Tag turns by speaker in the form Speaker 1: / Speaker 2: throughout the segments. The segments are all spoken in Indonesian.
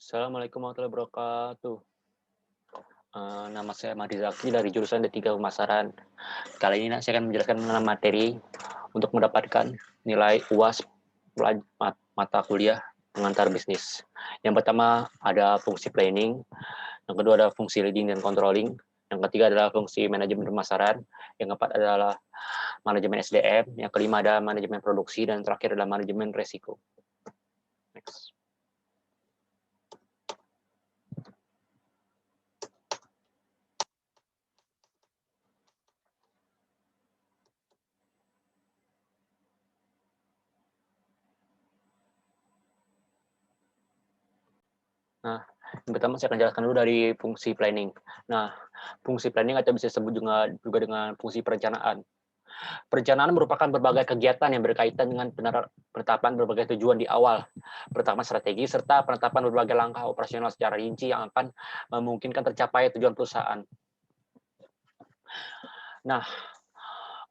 Speaker 1: Assalamualaikum warahmatullahi wabarakatuh. Nama saya Mahdi Zaki dari jurusan D3 Pemasaran. Kali ini saya akan menjelaskan mengenai materi untuk mendapatkan nilai UAS mata kuliah pengantar bisnis. Yang pertama ada fungsi planning, yang kedua ada fungsi leading dan controlling, yang ketiga adalah fungsi manajemen pemasaran, yang keempat adalah manajemen SDM, yang kelima ada manajemen produksi, dan terakhir adalah manajemen resiko. Next. Nah, yang pertama saya akan jelaskan dulu dari fungsi planning. Nah, fungsi planning atau bisa disebut juga dengan fungsi perencanaan. Perencanaan merupakan berbagai kegiatan yang berkaitan dengan penetapan berbagai tujuan di awal, pertama strategi, serta penetapan berbagai langkah operasional secara rinci yang akan memungkinkan tercapai tujuan perusahaan. Nah,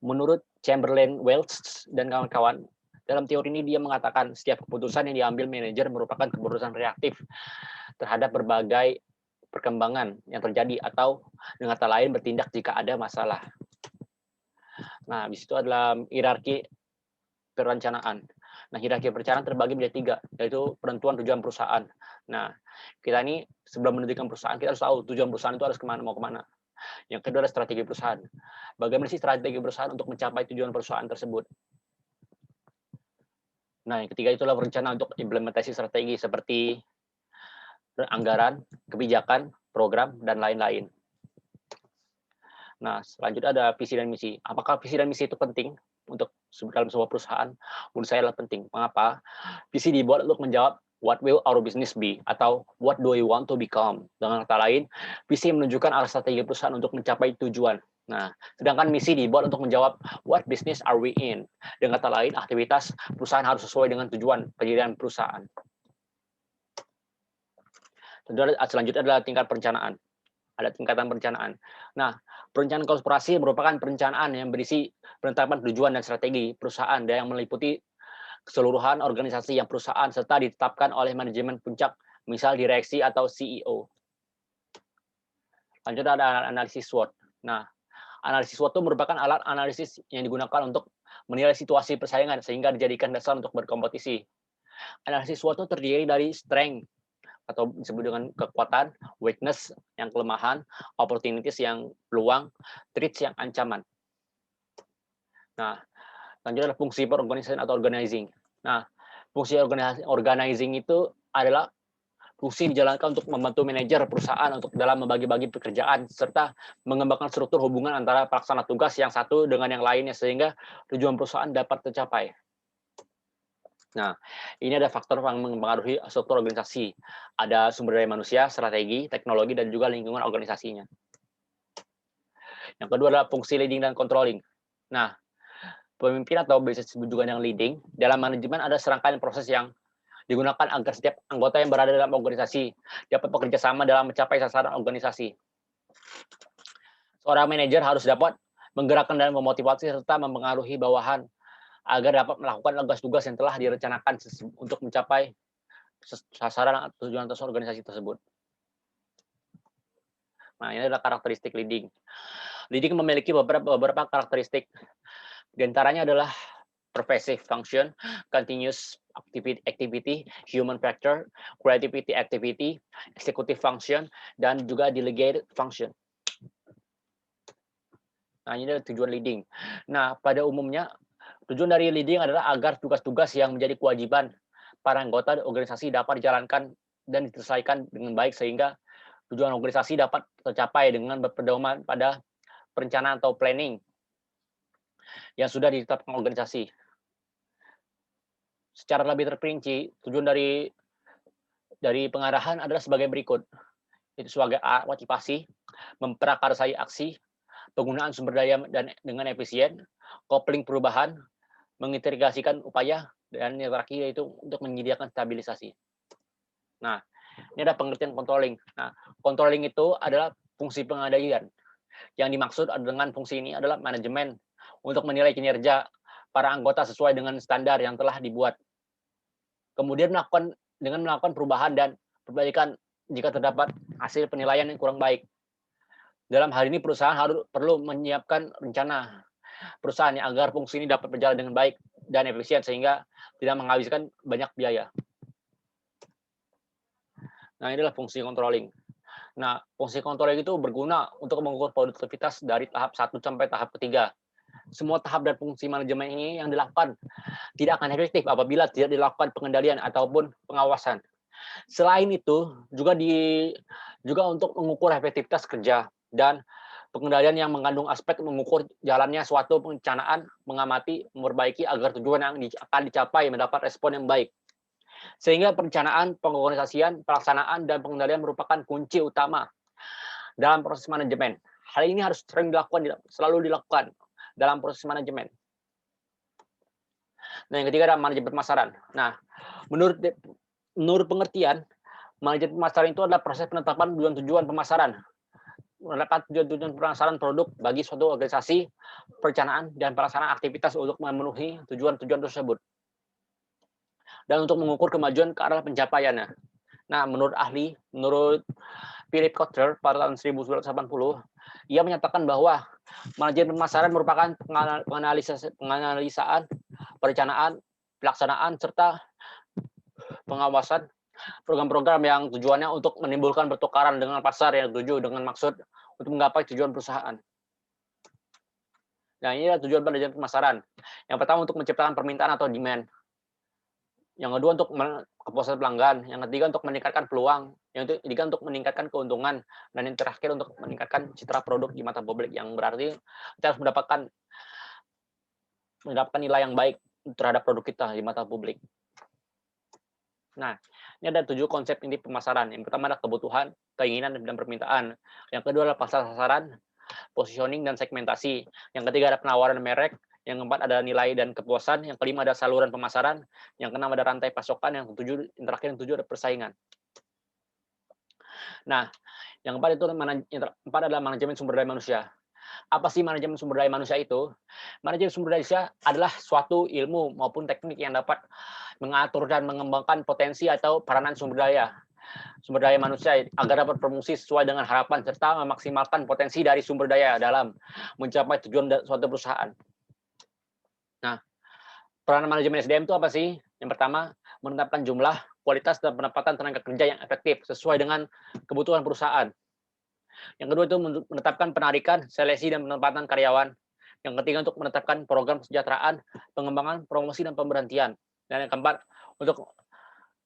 Speaker 1: menurut Chamberlain Wells dan kawan-kawan, dalam teori ini dia mengatakan setiap keputusan yang diambil manajer merupakan keputusan reaktif terhadap berbagai perkembangan yang terjadi atau dengan kata lain bertindak jika ada masalah. Nah, di situ adalah hierarki perencanaan. Nah, hierarki perencanaan terbagi menjadi 3, yaitu penentuan tujuan perusahaan. Nah, kita ini sebelum menentukan perusahaan, kita harus tahu tujuan perusahaan itu harus kemana, mau kemana. Yang kedua adalah strategi perusahaan. Bagaimana sih strategi perusahaan untuk mencapai tujuan perusahaan tersebut? Nah, yang ketiga itulah rencana untuk implementasi strategi seperti anggaran, kebijakan, program, dan lain-lain. Nah, selanjutnya ada visi dan misi. Apakah visi dan misi itu penting untuk dalam sebuah perusahaan? Menurut saya adalah penting. Mengapa? Visi dibuat untuk menjawab what will our business be atau what do we want to become. Dengan kata lain, visi menunjukkan arah strategi perusahaan untuk mencapai tujuan. Nah, sedangkan misi dibuat untuk menjawab what business are we in. Dengan kata lain, aktivitas perusahaan harus sesuai dengan tujuan pendirian perusahaan. Selanjutnya adalah tingkat perencanaan. Ada tingkatan perencanaan. Nah, perencanaan korporasi merupakan perencanaan yang berisi penetapan tujuan dan strategi perusahaan dan yang meliputi keseluruhan organisasi yang perusahaan serta ditetapkan oleh manajemen puncak, misal direksi atau CEO. Lanjut ada analisis SWOT. Nah, analisis SWOT itu merupakan alat analisis yang digunakan untuk menilai situasi persaingan sehingga dijadikan dasar untuk berkompetisi. Analisis SWOT itu terdiri dari strength atau disebut dengan kekuatan, weakness yang kelemahan, opportunities yang peluang, threats yang ancaman. Nah, selanjutnya ada fungsi perorganisasi atau organizing. Nah, fungsi organizing itu adalah fungsi dijalankan untuk membantu manajer perusahaan untuk dalam membagi-bagi pekerjaan serta mengembangkan struktur hubungan antara pelaksana tugas yang satu dengan yang lainnya sehingga tujuan perusahaan dapat tercapai. Nah, ini ada faktor yang mempengaruhi struktur organisasi. Ada sumber daya manusia, strategi, teknologi, dan juga lingkungan organisasinya. Yang kedua adalah fungsi leading dan controlling. Nah, pemimpin atau bisa disebut juga yang leading, dalam manajemen ada serangkaian proses yang digunakan agar setiap anggota yang berada dalam organisasi dapat bekerja sama dalam mencapai sasaran organisasi. Seorang manajer harus dapat menggerakkan dan memotivasi serta mempengaruhi bawahan agar dapat melakukan tugas-tugas yang telah direncanakan untuk mencapai sasaran atau tujuan atas organisasi tersebut. Nah, ini adalah karakteristik leading. Leading memiliki beberapa karakteristik. Di antaranya adalah pervasive function, continuous activity, human factor, creativity activity, executive function, dan juga delegated function. Nah, ini adalah tujuan leading. Nah, pada umumnya tujuan dari leading adalah agar tugas-tugas yang menjadi kewajiban para anggota organisasi dapat dijalankan dan diselesaikan dengan baik sehingga tujuan organisasi dapat tercapai dengan berpedoman pada perencanaan atau planning yang sudah ditetapkan organisasi. Secara lebih terperinci, tujuan dari pengarahan adalah sebagai berikut. Itu sebagai A, motivasi, memprakarsai aksi, penggunaan sumber daya dan dengan efisien, kopling perubahan, mengintegrasikan upaya, dan yang terakhir yaitu untuk menyediakan stabilisasi. Nah, ini ada pengertian controlling. Nah, controlling itu adalah fungsi pengendalian. Yang dimaksud dengan fungsi ini adalah manajemen untuk menilai kinerja para anggota sesuai dengan standar yang telah dibuat. Kemudian melakukan perubahan dan perbaikan jika terdapat hasil penilaian yang kurang baik. Dalam hal ini perusahaan perlu menyiapkan rencana perusahaan agar fungsi ini dapat berjalan dengan baik dan efisien sehingga tidak menghabiskan banyak biaya. Nah, inilah fungsi controlling. Nah, fungsi controlling itu berguna untuk mengukur produktivitas dari tahap 1 sampai tahap ketiga. Semua tahap dan fungsi manajemen ini yang dilakukan tidak akan efektif apabila tidak dilakukan pengendalian ataupun pengawasan. Selain itu, juga untuk mengukur efektivitas kerja dan pengendalian yang mengandung aspek mengukur jalannya suatu perencanaan, mengamati, memperbaiki agar tujuan yang akan dicapai mendapat respon yang baik. Sehingga perencanaan, pengorganisasian, pelaksanaan, dan pengendalian merupakan kunci utama dalam proses manajemen. Hal ini harus selalu dilakukan dalam proses manajemen. Nah, yang ketiga adalah manajemen pemasaran. Nah, menurut pengertian, manajemen pemasaran itu adalah proses penetapan tujuan-tujuan pemasaran. Menetapkan tujuan-tujuan pemasaran produk bagi suatu organisasi, perencanaan, dan pelaksanaan aktivitas untuk memenuhi tujuan-tujuan tersebut. Dan untuk mengukur kemajuan ke arah pencapaiannya. Nah, menurut Philip Kotler pada tahun 1980, ia menyatakan bahwa manajemen pemasaran merupakan penganalisaan, perencanaan, pelaksanaan, serta pengawasan program-program yang tujuannya untuk menimbulkan pertukaran dengan pasar yang tujuh dengan maksud untuk menggapai tujuan perusahaan. Nah, ini adalah tujuan manajemen pemasaran. Yang pertama untuk menciptakan permintaan atau demand. Yang kedua untuk kepuasan pelanggan. Yang ketiga untuk meningkatkan peluang. Yang ketiga untuk meningkatkan keuntungan. Dan yang terakhir untuk meningkatkan citra produk di mata publik. Yang berarti kita harus mendapatkan nilai yang baik terhadap produk kita di mata publik. Nah, ini ada 7 konsep inti pemasaran. Yang pertama adalah kebutuhan, keinginan, dan permintaan. Yang kedua adalah pasar sasaran, positioning, dan segmentasi. Yang ketiga ada penawaran merek. Yang keempat ada nilai dan kepuasan. Yang kelima ada saluran pemasaran. Yang keenam ada rantai pasokan. Yang terakhir ada persaingan. Nah, yang keempat adalah manajemen sumber daya manusia. Apa sih manajemen sumber daya manusia itu? Manajemen sumber daya manusia adalah suatu ilmu maupun teknik yang dapat mengatur dan mengembangkan potensi atau peranan sumber daya manusia agar dapat berfungsi sesuai dengan harapan serta memaksimalkan potensi dari sumber daya dalam mencapai tujuan suatu perusahaan. Nah, peranan manajemen SDM itu apa sih? Yang pertama, menetapkan jumlah, kualitas, dan penempatan tenaga kerja yang efektif sesuai dengan kebutuhan perusahaan. Yang kedua itu menetapkan penarikan, seleksi, dan penempatan karyawan. Yang ketiga untuk menetapkan program kesejahteraan, pengembangan, promosi, dan pemberhentian. Dan yang keempat untuk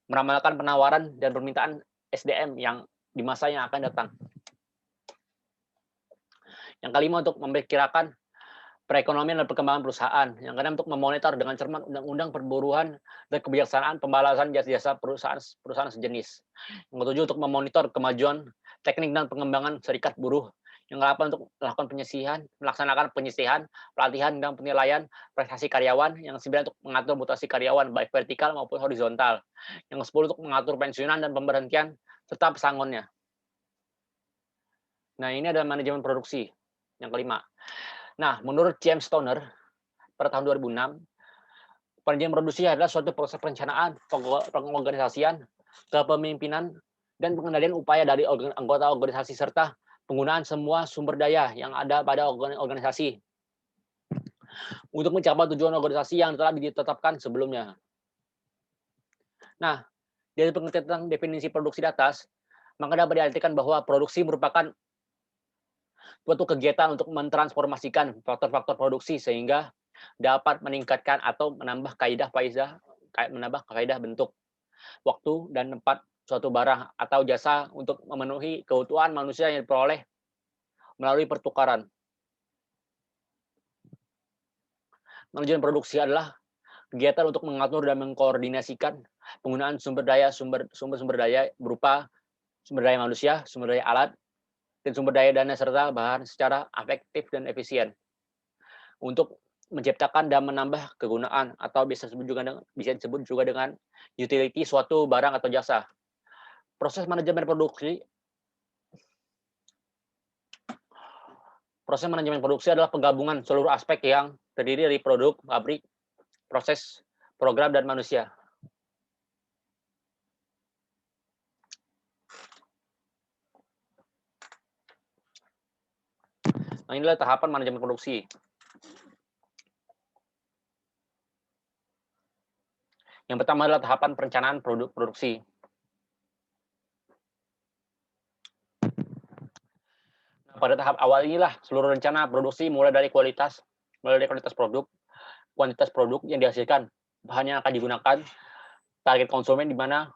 Speaker 1: meramalkan penawaran dan permintaan SDM yang di masa yang akan datang. Yang kelima untuk memperkirakan perekonomian dan perkembangan perusahaan. Yang keenam untuk memonitor dengan cermat undang-undang perburuan dan kebijaksanaan pembalasan jasa-jasa perusahaan sejenis. Yang ketujuh untuk memonitor kemajuan teknik dan pengembangan serikat buruh. Yang ke-8 untuk melaksanakan penyisihan, pelatihan, dan penilaian prestasi karyawan. Yang ke-9 untuk mengatur mutasi karyawan baik vertikal maupun horizontal. Yang ke-10 untuk mengatur pensiunan dan pemberhentian serta pesangonnya. Nah, ini adalah manajemen produksi. Yang kelima. Nah, menurut James Toner pada tahun 2006, manajemen produksi adalah suatu proses perencanaan, pengorganisasian, kepemimpinan, dan pengendalian upaya dari anggota organisasi serta penggunaan semua sumber daya yang ada pada organisasi untuk mencapai tujuan organisasi yang telah ditetapkan sebelumnya. Nah, dari pengertian tentang definisi produksi di atas, maka dapat diartikan bahwa produksi merupakan suatu kegiatan untuk mentransformasikan faktor-faktor produksi sehingga dapat meningkatkan atau menambah kaidah bentuk, waktu, dan tempat suatu barang atau jasa untuk memenuhi kebutuhan manusia yang diperoleh melalui pertukaran. Manajemen produksi adalah kegiatan untuk mengatur dan mengkoordinasikan penggunaan sumber daya berupa sumber daya manusia, sumber daya alat, dan sumber daya dana serta bahan secara efektif dan efisien untuk menciptakan dan menambah kegunaan atau bisa disebut juga dengan utility suatu barang atau jasa. Proses manajemen produksi adalah penggabungan seluruh aspek yang terdiri dari produk, pabrik, proses, program, dan manusia. Nah, inilah tahapan manajemen produksi. Yang pertama adalah tahapan perencanaan produksi. Nah, pada tahap awal inilah seluruh rencana produksi mulai dari kualitas produk, kuantitas produk yang dihasilkan, bahan yang akan digunakan, target konsumen di mana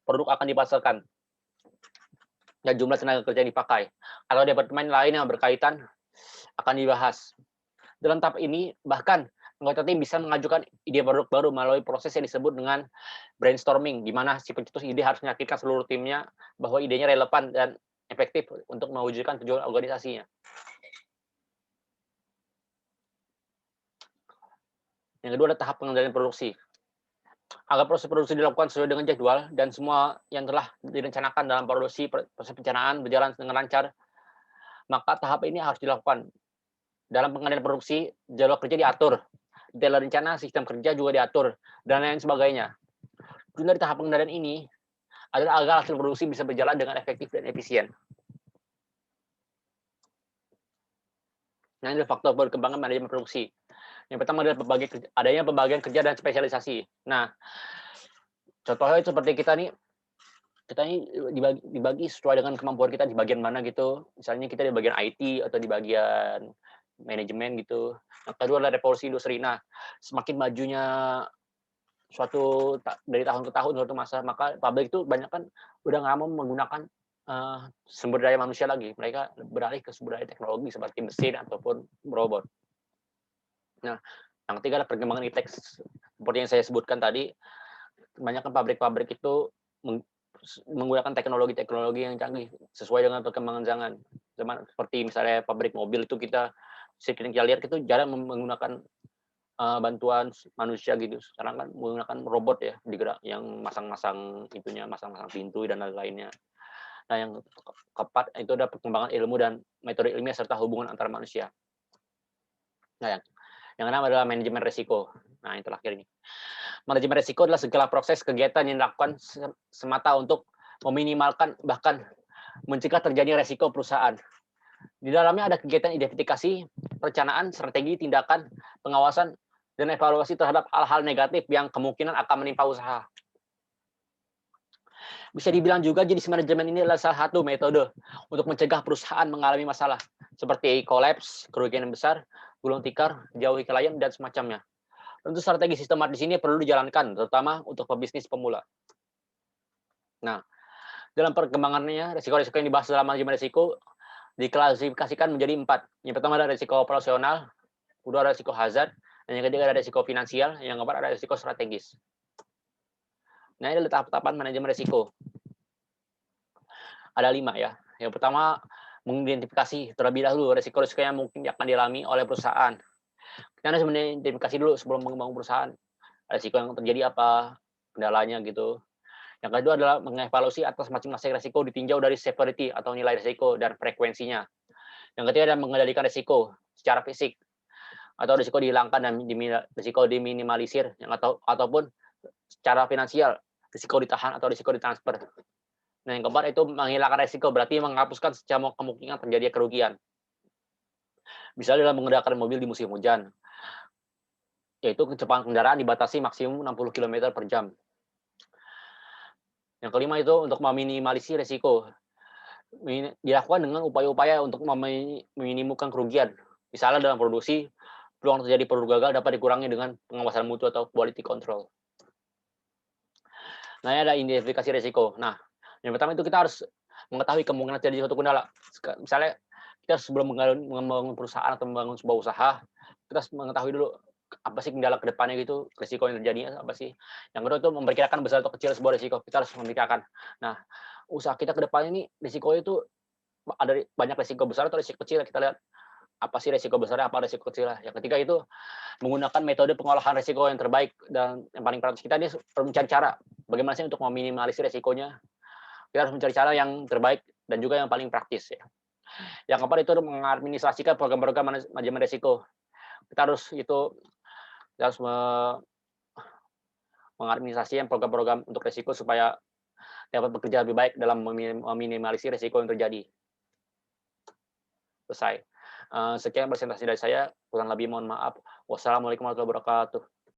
Speaker 1: produk akan dipasarkan, dan jumlah tenaga kerja yang dipakai, atau departemen lain yang berkaitan akan dibahas. Dalam tahap ini, bahkan anggota tim bisa mengajukan ide produk baru melalui proses yang disebut dengan brainstorming, di mana si pencetus ide harus meyakinkan seluruh timnya bahwa idenya relevan dan efektif untuk mewujudkan tujuan organisasinya. Yang kedua adalah tahap pengendalian produksi. Agar proses produksi dilakukan sesuai dengan jadwal dan semua yang telah direncanakan dalam proses perencanaan berjalan dengan lancar, maka tahap ini harus dilakukan. Dalam pengendalian produksi, jadwal kerja diatur, detail rencana, sistem kerja juga diatur, dan lain sebagainya. Tujuan dari tahap pengendalian ini adalah agar hasil produksi bisa berjalan dengan efektif dan efisien. Nah, ini faktor perkembangan manajemen produksi. Yang pertama adalah adanya pembagian kerja dan spesialisasi. Nah, contohnya seperti kita nih dibagi sesuai dengan kemampuan kita di bagian mana gitu. Misalnya kita di bagian IT atau di bagian manajemen gitu. Yang kedua adalah revolusi industri. Nah, semakin majunya dari tahun ke tahun suatu masa, maka pabrik itu banyak kan udah nggak mau menggunakan sumber daya manusia lagi. Mereka beralih ke sumber daya teknologi seperti mesin ataupun robot. Nah, yang ketiga adalah perkembangan e-tech. Seperti yang saya sebutkan tadi, kebanyakan pabrik-pabrik itu menggunakan teknologi-teknologi yang canggih sesuai dengan perkembangan zaman. Seperti misalnya pabrik mobil itu kita lihat itu jarang menggunakan bantuan manusia gitu. Sekarang kan menggunakan robot ya yang masang-masang pintu dan lain-lainnya. Nah, yang keempat itu ada perkembangan ilmu dan metode ilmiah serta hubungan antar manusia. Nah, yang keenam adalah manajemen risiko. Nah, yang terakhir ini. Manajemen risiko adalah segala proses kegiatan yang dilakukan semata untuk meminimalkan bahkan mencegah terjadinya risiko perusahaan. Di dalamnya ada kegiatan identifikasi, perencanaan, strategi, tindakan, pengawasan, dan evaluasi terhadap hal-hal negatif yang kemungkinan akan menimpa usaha. Bisa dibilang juga jenis manajemen ini adalah salah satu metode untuk mencegah perusahaan mengalami masalah seperti kolaps, kerugian yang besar, gulung tikar, jauhi klien, dan semacamnya. Tentu strategi sistematis ini perlu dijalankan, terutama untuk pebisnis pemula. Nah, dalam perkembangannya, risiko-risiko yang dibahas dalam manajemen risiko diklasifikasikan menjadi 4. Yang pertama adalah risiko operasional, kedua adalah risiko hazard, dan yang ketiga adalah risiko finansial, yang keempat adalah risiko strategis. Nah, ini adalah tahap-tahapan manajemen risiko. Ada 5 ya. Yang pertama, mengidentifikasi terlebih dahulu risiko-risiko yang mungkin akan dialami oleh perusahaan. Kita harus mengidentifikasi dulu sebelum membangun perusahaan. Risiko yang terjadi apa, kendalanya gitu. Yang kedua adalah mengevaluasi atas masing-masing risiko ditinjau dari severity atau nilai risiko dan frekuensinya. Yang ketiga adalah mengendalikan risiko secara fisik atau risiko dihilangkan dan risiko diminimalisir ataupun secara finansial, risiko ditahan atau risiko ditransfer. Nah, yang keempat itu menghilangkan risiko, berarti menghapuskan secara kemungkinan terjadi kerugian. Misalnya dalam mengendarai mobil di musim hujan, yaitu kecepatan kendaraan dibatasi maksimum 60 km per jam. Yang kelima itu untuk meminimalisir risiko. Dilakukan dengan upaya-upaya untuk meminimumkan kerugian. Misalnya dalam produksi, peluang terjadi produk gagal dapat dikurangi dengan pengawasan mutu atau quality control. Nah, ini ada identifikasi risiko. Nah, yang pertama itu kita harus mengetahui kemungkinan terjadi suatu kendala. Misalnya kita sebelum membangun perusahaan atau membangun sebuah usaha, kita harus mengetahui dulu apa sih kendala ke depannya gitu, risiko yang terjadi apa sih. Yang kedua itu memperkirakan besar atau kecil sebuah risiko. Kita harus memikirkan. Nah, usaha kita ke depannya ini risikonya itu ada banyak risiko besar atau risiko kecil. Kita lihat apa sih risiko besarnya, apa risiko kecilnya. Yang ketiga itu menggunakan metode pengolahan risiko yang terbaik dan yang paling praktis. Kita ini perlu mencari cara bagaimana sih untuk meminimalisir risikonya. Kita harus mencari cara yang terbaik dan juga yang paling praktis ya. Yang keempat itu mengadministrasikan program-program manajemen risiko. Kita harus mengadministrasikan program-program untuk risiko supaya dapat bekerja lebih baik dalam meminimalisir risiko yang terjadi. Selesai. Sekian presentasi dari saya, kurang lebih mohon maaf. Wassalamualaikum warahmatullahi wabarakatuh.